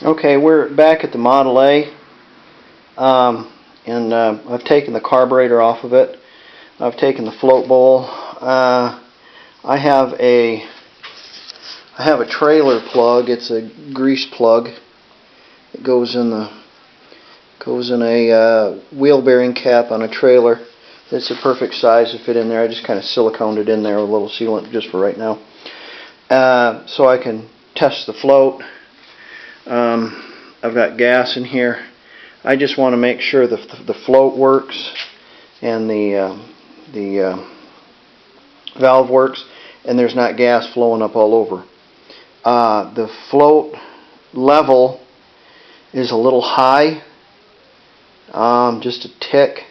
Okay, we're back at the Model A, and I've taken the carburetor off of it. I've taken the float bowl. I have a trailer plug. It's a grease plug. It goes in a wheel bearing cap on a trailer. It's a perfect size to fit in there. I just kind of siliconed it in there with a little sealant just for right now, so I can test the float. I've got gas in here. I just want to make sure the float works and the valve works and there's not gas flowing up all over. The float level is a little high, just a tick.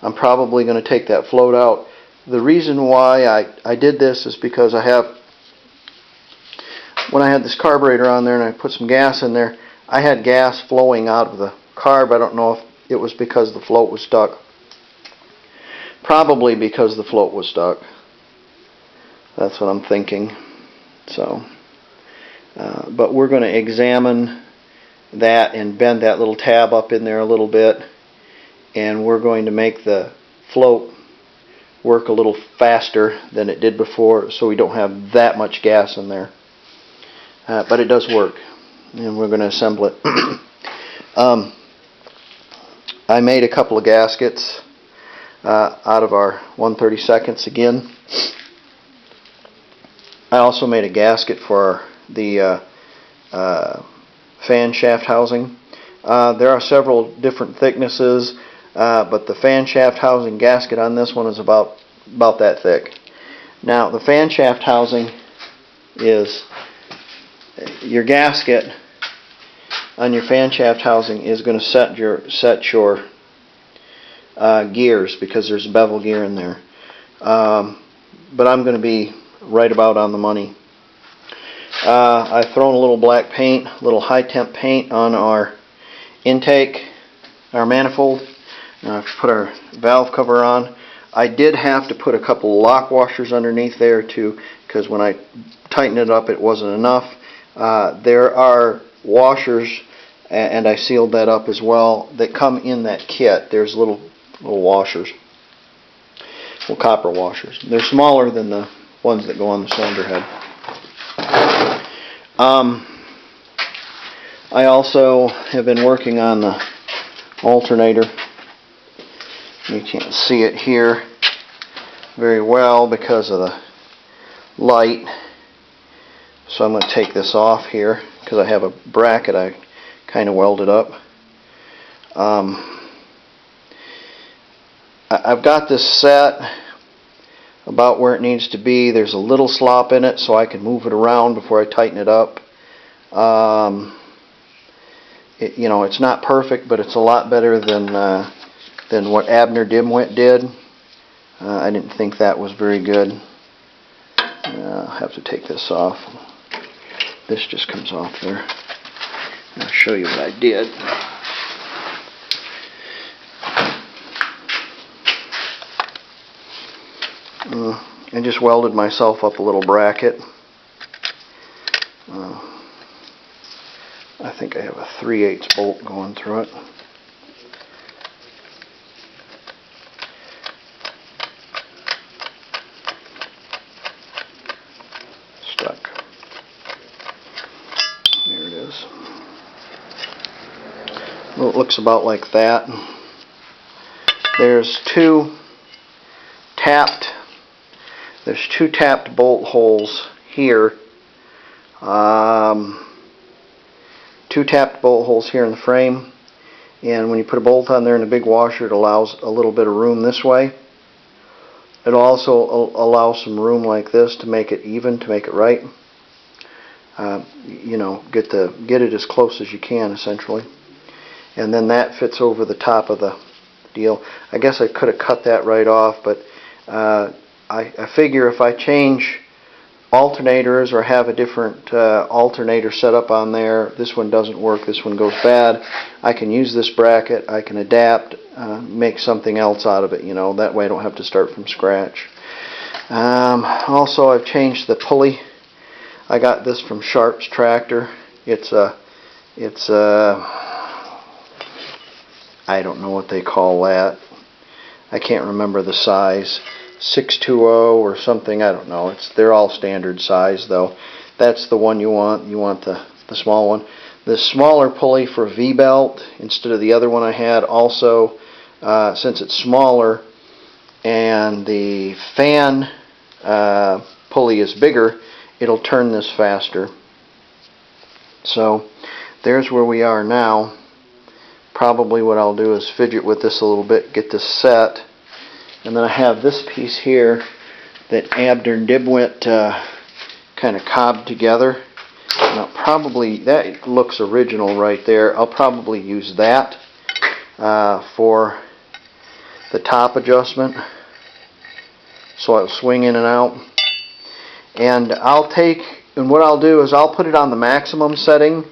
I'm probably going to take that float out. The reason why I did this is because when I had this carburetor on there and I put some gas in there, I had gas flowing out of the carb. I don't know if it was because the float was stuck. Probably because the float was stuck. That's what I'm thinking. So, but we're going to examine that and bend that little tab up in there a little bit, and we're going to make the float work a little faster than it did before, so we don't have that much gas in there. But it does work, and we're going to assemble it. I made a couple of gaskets out of our 1/32 again. I also made a gasket for the fan shaft housing. There are several different thicknesses, but the fan shaft housing gasket on this one is about that thick. Now, the fan shaft housing is your gasket on your fan shaft housing is going to set your gears, because there's a bevel gear in there. But I'm going to be right about on the money. I've thrown a little black paint, a little high temp paint on our intake, our manifold. I've put our valve cover on. I did have to put a couple lock washers underneath there too, because when I tightened it up it wasn't enough. There are washers, and I sealed that up as well, that come in that kit. There's little washers, little copper washers. They're smaller than the ones that go on the cylinder head. I also have been working on the alternator. You can't see it here very well because of the light. So I'm going to take this off here because I have a bracket I kind of welded up. I've got this set about where it needs to be. There's a little slop in it, so I can move it around before I tighten it up. It's not perfect, but it's a lot better than what Abner Dimwit did. I didn't think that was very good. I'll have to take this off. This just comes off there. I'll show you what I did. I just welded myself up a little bracket. I think I have a 3/8 bolt going through it. Stuck. There it is. Well, it looks about like that. There's two tapped bolt holes here. Two tapped bolt holes here in the frame, and when you put a bolt on there in a big washer, it allows a little bit of room this way. It also allows some room like this to make it even, to make it right. Get it as close as you can, essentially. And then that fits over the top of the deal. I guess I could have cut that right off, but I figure if I change alternators or have a different alternator set up on there, this one doesn't work, this one goes bad, I can use this bracket, I can adapt, make something else out of it, that way I don't have to start from scratch. Also, I've changed the pulley. I got this from Sharp's tractor. It's a It's I don't know what they call that. I can't remember the size. 620 or something, I don't know. They're all standard size though. That's the one you want. You want the small one. The smaller pulley for V-belt instead of the other one I had. Also, since it's smaller and the fan pulley is bigger, it'll turn this faster. So there's where we are now. Probably what I'll do is fidget with this a little bit, get this set, and then I have this piece here that Abner Dibwit kind of cobbed together. Now probably, that looks original right there. I'll probably use that for the top adjustment, so it'll swing in and out. And what I'll do is I'll put it on the maximum setting,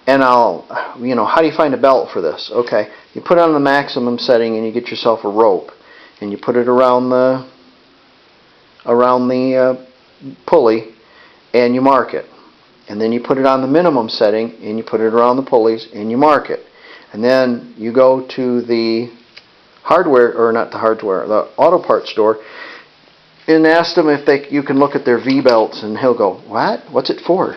and how do you find a belt for this? Okay, you put it on the maximum setting and you get yourself a rope, and you put it around the pulley, and you mark it. And then you put it on the minimum setting and you put it around the pulleys and you mark it. And then you go to the the auto parts store, and ask them if you can look at their V-belts, and he'll go, "What? What's it for?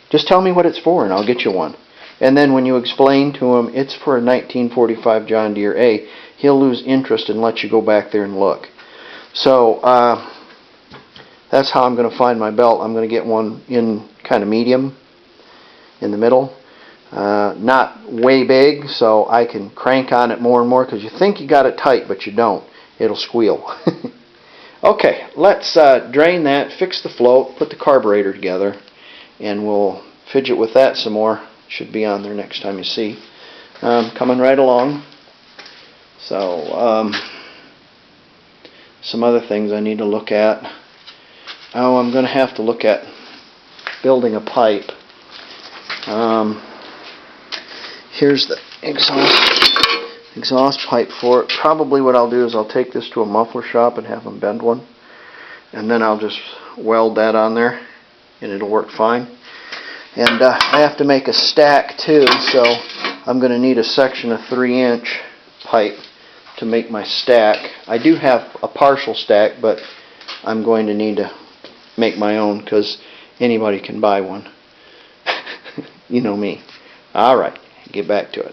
Just tell me what it's for and I'll get you one." And then when you explain to him it's for a 1945 John Deere A, he'll lose interest and let you go back there and look. So that's how I'm going to find my belt. I'm going to get one in kind of medium in the middle. Not way big, so I can crank on it more and more, because you think you got it tight, but you don't. It'll squeal. Okay, let's drain that, fix the float, put the carburetor together, and we'll fidget with that some more. Should be on there next time you see. Coming right along. So, some other things I need to look at. Oh, I'm going to have to look at building a pipe. Here's the exhaust pipe for it. Probably what I'll do is I'll take this to a muffler shop and have them bend one, and then I'll just weld that on there and it'll work fine. And I have to make a stack too, so I'm going to need a section of 3-inch pipe to make my stack. I do have a partial stack, but I'm going to need to make my own, because anybody can buy one. You know me. Alright, get back to it.